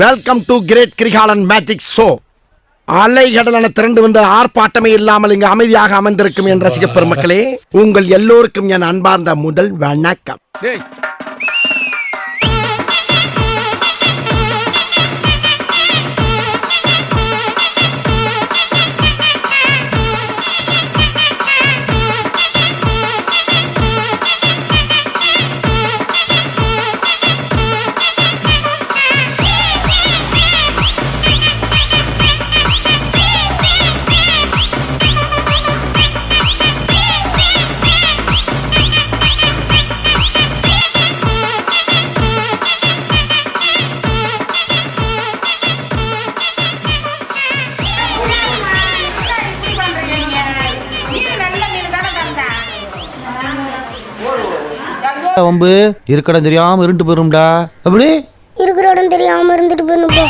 Welcome to great Kirikalan magic show. அலைகடலான திரண்டு வந்து ஆர்ப்பாட்டமே இல்லாமல் இங்கு அமைதியாக அமர்ந்திருக்கும் என் ரசிக பெருமக்களே, உங்கள் எல்லோருக்கும் என் அன்பார்ந்த முதல் வணக்கம். வம்பு இருக்கிற தெரியாம இருண்டு போயிரும்டா. அப்படி இருக்கிற இடம் தெரியாம இருந்துட்டு போயிருப்பா.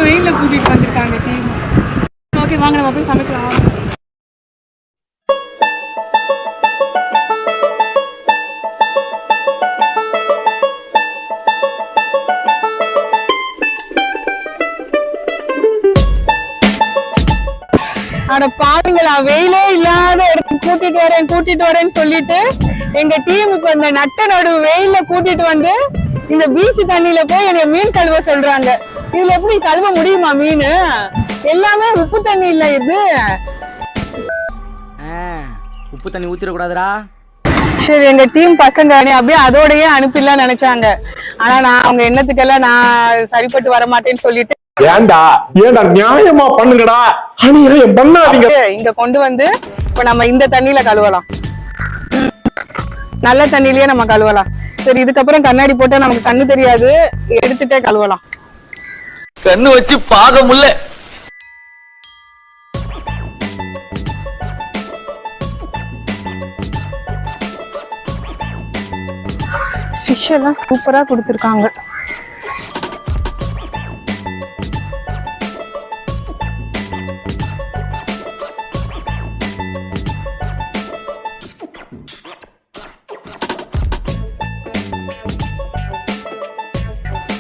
வெயில கூட்டிட்டு வந்திருக்காங்க டீம். ஓகே வாங்க நம்ம போய் சமைக்கலாம். அட பாருங்களா, வெயிலே இல்லாத இடத்துக்கு கூட்டிட்டு வரேன்னு சொல்லிட்டு எங்க டீமுக்கு அந்த நட்ட நடு வெயில கூட்டிட்டு வந்து இந்த பீச் தண்ணியில போய் என்னைய மீன் கழுவ சொல்றாங்க. இதுல எப்படி கழுவ முடியுமா மீன்? எல்லாமே உப்பு தண்ணி இல்ல இது. உப்பு தண்ணி ஊத்திடக்கூடாதுடா. சரி, எங்க டீம் பசங்க அப்படியே அதோடயே அனுப்பிடலாம் நினைச்சாங்க. ஆனா நான் அவங்க எண்ணத்துக்கெல்லாம் நான் சரிப்பட்டு வர மாட்டேன்னு சொல்லிட்டு ஏண்டா நியாயமா பண்ணுங்கடா, அநியாயம் பண்ணாதீங்க. இங்க கொண்டு வந்து இப்ப நம்ம இந்த தண்ணியில கழுவலாம். நல்ல தண்ணியிலேயே நம்ம கழுவலாம். சரி, இதுக்கப்புறம் கண்ணாடி போட்டா நமக்கு கண்ணு தெரியாது, எடுத்துட்டே கழுவலாம். கண்ணு வச்சு பாக முல்ல. ஃபிஷ் எல்லாம் சூப்பரா கொடுத்துருக்காங்க.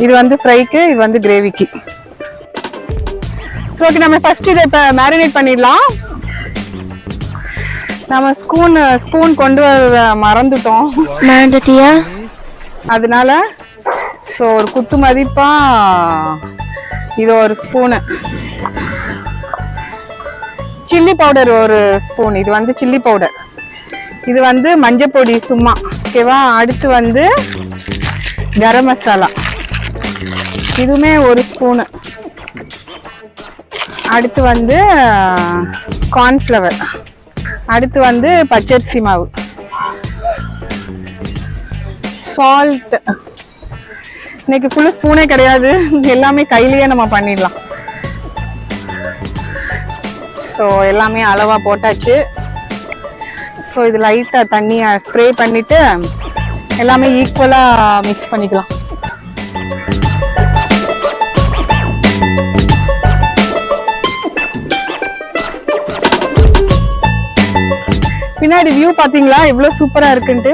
இது வந்து ஃப்ரைக்கு, இது வந்து கிரேவிக்கு. சோ ஓகே, நம்ம ஃபர்ஸ்ட் இதை இப்ப மேரினேட் பண்ணிடலாம். நம்ம ஸ்பூன் கொண்டு வர மறந்துட்டோம். அதனால ஸோ ஒரு குத்து மதிப்பா இது ஒரு ஸ்பூனு, சில்லி பவுடர் ஒரு ஸ்பூன். இது வந்து சில்லி பவுடர், இது வந்து மஞ்சள் பொடி சும்மா. ஓகேவா? அடுத்து வந்து கரம் மசாலா, இதுவுமே ஒரு ஸ்பூனு. அடுத்து வந்து கார்ன்ஃப்ளவர், அடுத்து வந்து பச்சரிசி மாவு, சால்ட். இன்னைக்கு ஃபுல்லு ஸ்பூனே கிடையாது, எல்லாமே கையிலேயே நம்ம பண்ணிடலாம். ஸோ எல்லாமே அளவா போட்டாச்சு. ஸோ இது லைட்டா தண்ணியை ஸ்ப்ரே பண்ணிட்டு எல்லாமே ஈக்குவலா மிக்ஸ் பண்ணிக்கலாம். பின்னாடி வியூ பாத்தீங்களா எவ்வளவு சூப்பரா இருக்குன்ட்டு.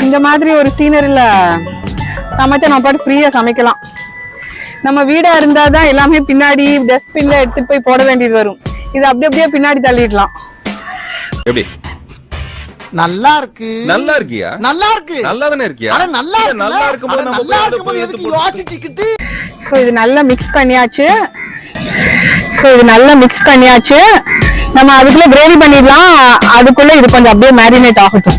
இந்த மாதிரி ஒரு சீனரியில சமைச்சா நம்ம பாட்டு ஃப்ரீயா சமைக்கலாம். நம்ம வீடா இருந்தாதான் எல்லாமே பின்னாடி டஸ்ட்பின்ல எடுத்துட்டு போய் போட வேண்டியது வரும். இது அப்படியே பின்னாடி தள்ளிடலாம். எப்படி? நல்லா இருக்கு. நல்லா இருக்கியா? நல்லா இருக்கு. நல்லா தானே இருக்கியா? நல்லா இருக்கும்போது யோசிச்சுக்கிட்டு. ஸோ இது நல்லா மிக்ஸ் பண்ணியாச்சு. நம்ம அதுக்குள்ள கிரேவி பண்ணிடலாம். அதுக்குள்ள இது கொஞ்சம் அப்படியே மேரினேட் ஆகட்டும்.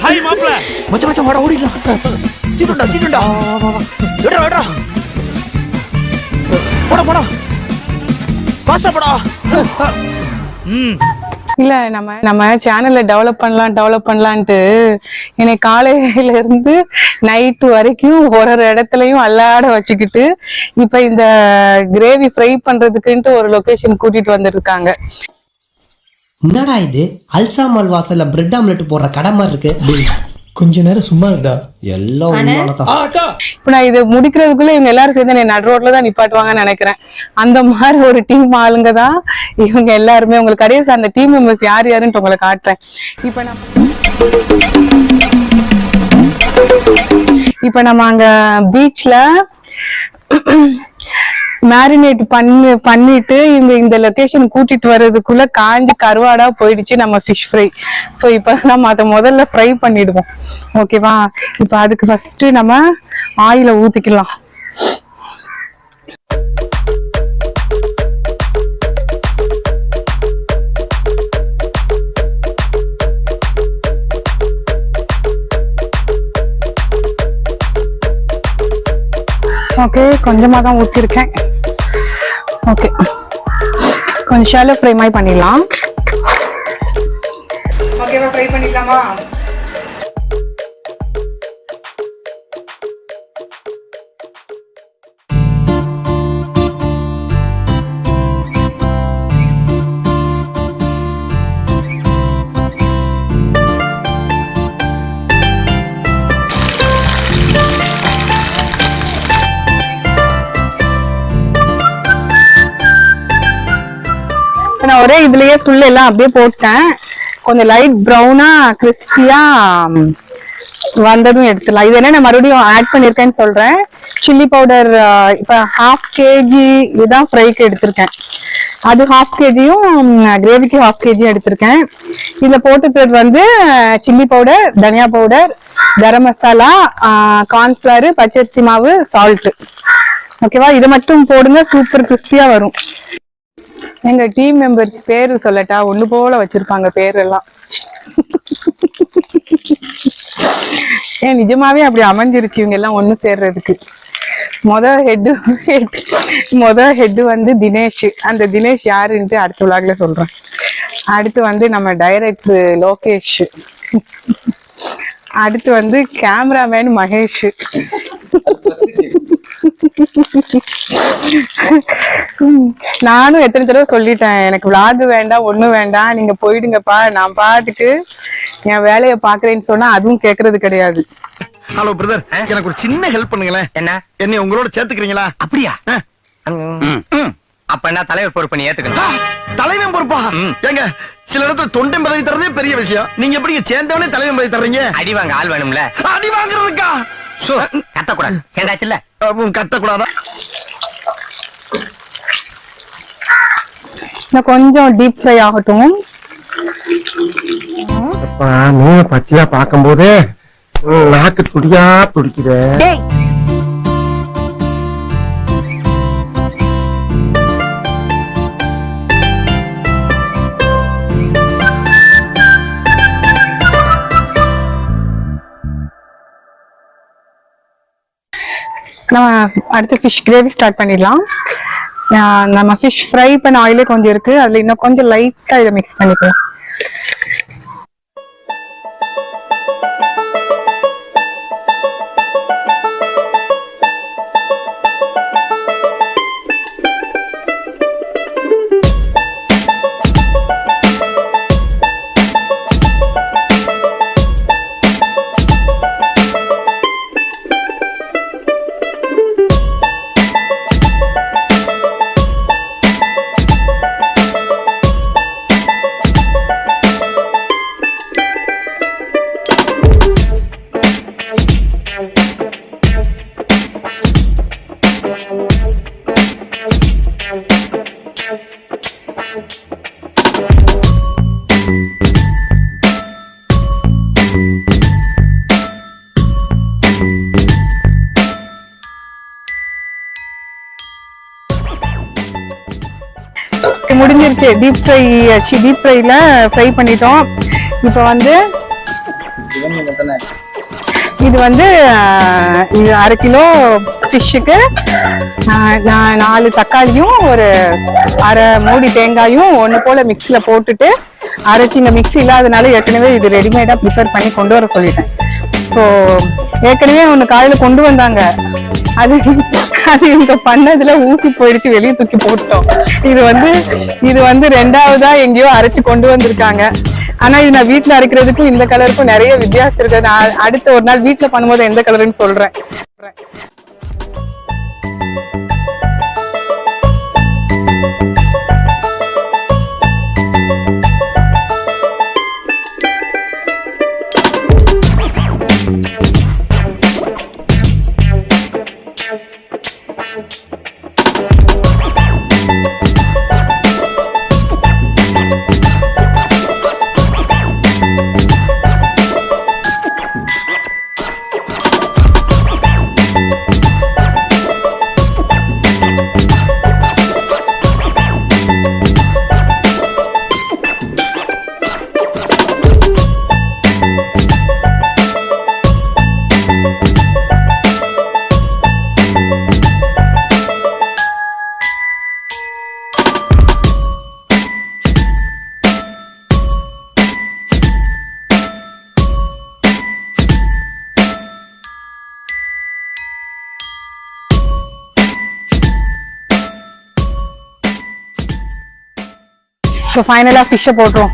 ஹாய் மாப்ள. மச்சான் வாடா ஓடிடலாம். சீக்கிரம்டா. விடுடா. போடா. ஃபாஸ்டா போடா. இல்ல நம்ம சேனலை டெவலப் பண்ணலான்ட்டு என்னை காலையில இருந்து நைட்டு வரைக்கும் ஒரு இடத்துலயும் அல்லாட வச்சுக்கிட்டு இப்ப இந்த கிரேவி ஃப்ரை பண்றதுக்குன்ட்டு ஒரு லொகேஷன் கூட்டிட்டு வந்திருக்காங்க. என்னடா இது அல்சாமல் வாசல்ல பிரெட் ஆம்லெட் போடுற கடை மாதிரி இருக்கு. கொஞ்ச நேரம் சும்மா இருக்கடா, எல்லாம் உன்னாலதான். இப்ப நான் இது முடிக்கிறதுக்குள்ள இவங்க எல்லாரும் சேர்ந்து என்னை நடு ரோட்ல தான் நிப்பாட்டுவாங்கன்னு நினைக்கிறேன். அந்த மாதிரி ஒரு டீம் ஆளுங்க தான் இவங்க எல்லாருமே. உங்களுக்கு கடைசி அந்த டீம் மெம்பர்ஸ் யார் யாருன்னு உங்களை காட்டுறேன். இப்ப நம்ம அங்க பீச்ல மேரினேட் பண்ணிட்டு இந்த லொகேஷன் கூட்டிட்டு வர்றதுக்குள்ள காஞ்சி கருவாடா போயிடுச்சு நம்ம ஃபிஷ் ஃப்ரை. ஸோ இப்போ நம்ம அதை முதல்ல ஃப்ரை பண்ணிடுவோம். ஓகேவா? இப்போ அதுக்கு ஃபர்ஸ்ட் நம்ம ஆயில ஊத்திக்கலாம். ஓகே, கொஞ்சமா தான் ஊத்திருக்கேன். ஓகே, கொஞ்சம் ஷாலோ ஃப்ரை மாதிரி பண்ணிடலாம். ஓகேவா? ஃப்ரை பண்ணிடலாமா? நான் ஒரே இதுலயே புல் எல்லாம் அப்படியே போட்டேன். கொஞ்சம் லைட் ப்ரௌனா கிறிஸ்பியா வந்ததும் எடுத்துடலாம். இது என்ன நான் மறுபடியும் ஆட் பண்ணிருக்கேன்னு சொல்றேன். சில்லி பவுடர் இப்ப 1/2 kg இதுதான் ஃப்ரைக்கு எடுத்திருக்கேன். அது 1/2 kgயும் கிரேவிக்கு 1/2 kg எடுத்திருக்கேன். இதுல போட்டுக்கிறது வந்து சில்லி பவுடர், தனியா பவுடர், கரம் மசாலா, கார்ன்ஃபிளவர், பச்சரிசி மாவு, சால்ட். ஓகேவா? இதை மட்டும் போடுங்க, சூப்பர் கிறிஸ்பியா வரும். எங்க டீம் மெம்பர்ஸ் பேரு சொல்லட்டா? ஒண்ணு போல வச்சிருப்பாங்க பேர் எல்லாம். ஏன் நிஜமாவே அப்படி அமைஞ்சிருச்சு இவங்க எல்லாம் ஒண்ணு சேர்றதுக்கு. மொத ஹெட் வந்து தினேஷ். அந்த தினேஷ் யாருன்ட்டு அடுத்த விளாக்ல சொல்றேன். அடுத்து வந்து நம்ம டைரக்டர் லோகேஷ். அடுத்து வந்து கேமராமேன் மகேஷ். நானும் எத்தனை தடவை சொல்லிட்டேன், எனக்கு விளாக் வேண்டாம், ஒண்ணும் வேண்டாம், நீங்க போயிடுங்கப்பா, நான் பாட்டுக்கு என் வேலையை பாக்குறேன்னு சொன்னா அதுவும் கேக்குறது கிடையாது. ஹலோ பிரதர், எனக்கு ஒரு சின்ன ஹெல்ப் பண்ணுங்களேன். என்ன? என்னை உங்களோட சேர்த்துக்கிறீங்களா? அப்படியா? அப்ப என்ன தலைவர் பொறுப்பு நீ ஏத்துக்கணும்? தலைவன் பொறுப்பா? ஏங்க, சில இடத்துல தொண்டை பதவி தரதே பெரிய விஷயம். நீங்க எப்படி சேர்ந்தவனே தலைவன் பதவி தர்றீங்க? அடி வாங்க ஆள் வேணும்ல. அடி வாங்குறதுக்கா? கத்தக்கூடாது. சேர்ந்தாச்சுல்ல? கத்தக்கூடாதா? கொஞ்சம் டீப் ஃப்ரை ஆகட்டும். மீன் பச்சையா பார்க்கும் போது நாக்கு துடியா துடிக்குது. நம்ம அடுத்து ஃபிஷ் கிரேவி ஸ்டார்ட் பண்ணிடலாம். நம்ம ஃபிஷ் ஃப்ரை பண்ண ஆயிலே கொஞ்சம் இருக்கு, அதுல இன்னும் கொஞ்சம் லைட்டா இதை மிக்ஸ் பண்ணிக்கலாம். முடிஞ்சிருச்சு. டீப் ஃப்ரைல ஃப்ரை பண்ணிட்டோம். இப்போ வந்து இது வந்து 1/2 கிலோ ஃபிஷ்ஷுக்கு 4 தக்காளியும் ஒரு 1/2 மூடி தேங்காயும் ஒன்று போல மிக்ஸில் போட்டுட்டு அரைச்சி, இங்கே மிக்ஸி இல்லாதனால ஏற்கனவே இது ரெடிமேடாக ப்ரிப்பேர் பண்ணி கொண்டு வர சொல்லிட்டேன். ஸோ ஏற்கனவே ஒன்று காலையில் கொண்டு வந்தாங்க, அது அது இங்க பண்ணதுல ஊசி போயிடுச்சு, வெளியே தூக்கி போட்டோம். இது வந்து ரெண்டாவதா எங்கேயோ அரைச்சு கொண்டு வந்திருக்காங்க. ஆனா இது நான் வீட்டுல அரைக்கிறதுக்கும் இந்த கலருக்கும் நிறைய வித்தியாசம் இருக்கு. நான் அடுத்த ஒரு நாள் வீட்டுல பண்ணும்போது எந்த கலருன்னு சொல்றேன். ஸோ ஃபைனலாக ஃபிஷ்ஷை போட்டுரும்.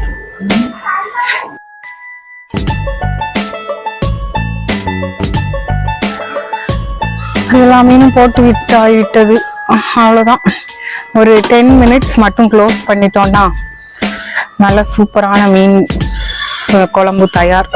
எல்லா மீனும் போட்டு விட்டது. அவ்வளோதான். ஒரு 10 minutes மட்டும் க்ளோஸ் பண்ணிட்டோம்னா நல்ல சூப்பரான மீன் குழம்பு தயார்.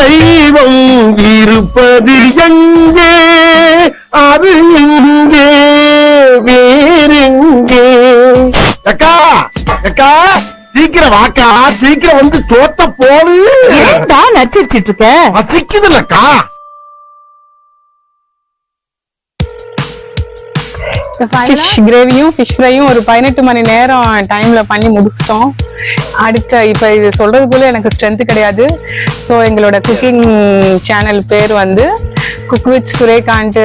தெய்வம் இருப்பது எங்கே, அது எங்கே, வேறெங்கே? அக்கா அக்கா சீக்கிரம் வாக்கா, சீக்கிரம் வந்து தோத்த போடு. நச்சிட்டு இருக்க வசிக்குதுல்லக்கா. ஃபிஷ் கிரேவியும் ஃபிஷ் ஃப்ரையும் ஒரு 18 மணி நேரம் டைம்ல பண்ணி முடிச்சிட்டோம். இப்ப இது சொல்றதுக்குள்ள எனக்கு ஸ்ட்ரென்த் கிடையாது. ஸோ எங்களோட குக்கிங் சேனல் பேர் வந்து குக் வித் சுரேகான்ட்டு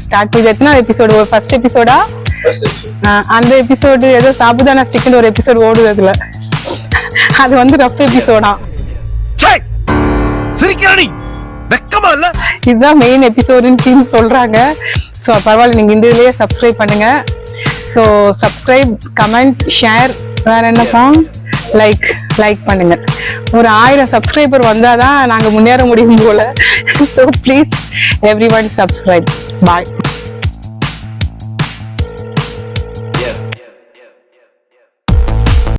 ஸ்டார்ட் பண்ணி எத்தனை எபிசோடு, ஒரு ஃபர்ஸ்ட் எபிசோடா? அந்த எபிசோடு ஏதோ சாபுதானா ஸ்டிக்னு ஒரு எபிசோடு ஓடுது, அதுல அது வந்து ரஃப் எபிசோடா. இதுதான் மெயின் எபிசோடுன்னு டீம் சொல்றாங்க. ஸோ பரவாயில்ல, நீங்க இந்த இதுலயே சப்ஸ்கிரைப் பண்ணுங்க. ஸோ சப்ஸ்கிரைப், கமெண்ட், ஷேர், வேற என்னப்பா, லைக் பண்ணுங்க. ஒரு 1000 சப்ஸ்கிரைபர் வந்தாதான் நாங்க முன்னேற முடியும் போல. So please every one subscribe. Bye.